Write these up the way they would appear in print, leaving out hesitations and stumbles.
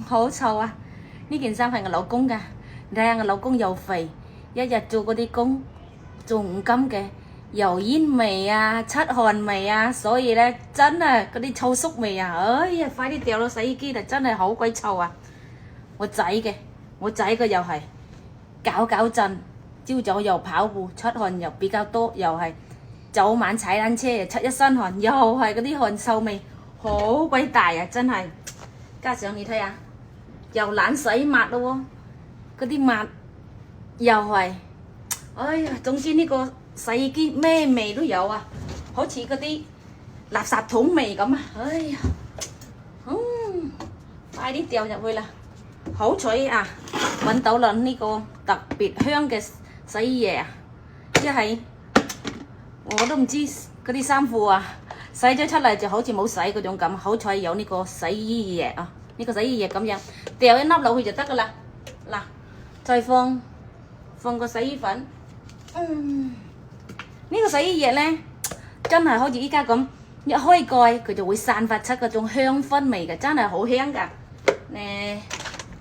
好臭啊！呢件衫係我老公㗎，你睇下我老公又肥，一日做嗰啲工做五金嘅，油煙味啊、出汗味啊，所以咧真係嗰啲臭宿味啊！哎呀，快啲掉落洗衣機啦，真係好鬼臭啊！我仔嘅又係搞震，朝早又跑步出汗又比較多，又係早晚踩單車又出一身汗，又係嗰啲汗臭味，好鬼大啊！真係，加上你睇下，又懶洗抹咯喎，嗰啲抹又係，哎呀，總之呢個洗衣機咩味都有啊，好似嗰啲垃圾桶味咁啊！哎呀，快啲掉入去啦！好彩啊，揾到啦呢個特別香嘅洗衣液啊！一係我都唔知嗰啲衫褲啊，洗咗出嚟就好似冇洗嗰種咁。好彩有呢個洗衣液啊，呢個洗衣液咁樣掉一粒落去就得噶啦。嗱，再放個洗衣粉。呢個洗衣液呢，真係好似依家咁，一開蓋佢就會散發出嗰種香薰味嘅，真係好香噶。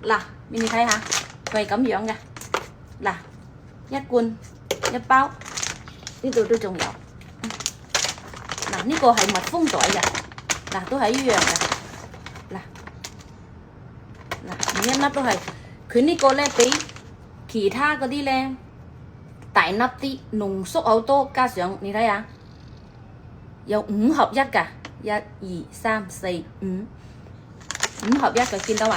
嗱，你睇下，佢係咁樣嘅。嗱，一罐一包，呢度都仲有。嗱，呢個係密封袋嘅，嗱都係一樣嘅。嗱，每一粒都係，佢呢個咧比其他嗰啲咧大粒啲，濃縮好多，加上你睇下，有5合一㗎，1、2、3、4、5合一嘅，見到嘛？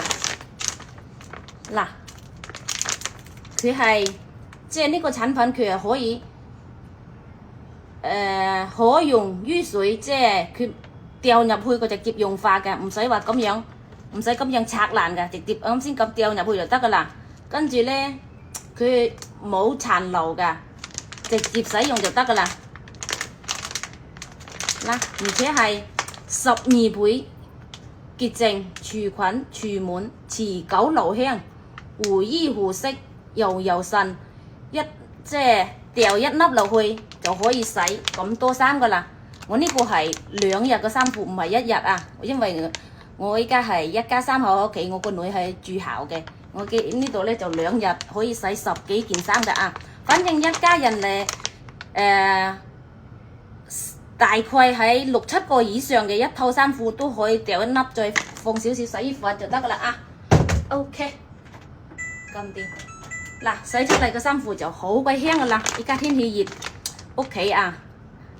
嗱，佢係即係呢個產品，佢係可以可溶於水，即係佢掉入去佢就直接溶化嘅，唔使話咁樣，唔使咁樣拆爛嘅，直接啱先咁掉入去就得噶啦。跟住咧，佢冇殘留噶，直接使用就得噶啦。嗱，而且係12倍潔淨、除菌、除蟎、持久留香、護衣護色、柔順，即係掉一粒落去就可以洗咁多衫噶啦。我呢個係2日嘅衫褲，唔係1日啊，因為我依家係一家3口喺屋企，我個女係住校嘅，我嘅呢度咧就2日可以洗10幾件衫噶啊。反正一家人咧大概喺6、7個以上嘅一套衫褲都可以掉一粒，再放少少洗衣粉就得噶啦啊。OK， 咁掂。嗱，洗出嚟嘅衫褲就好鬼香噶啦！而家天氣熱，屋企啊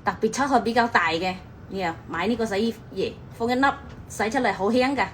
特別出汗比較大嘅，你又買呢個洗衣液，放一粒洗出嚟好香噶。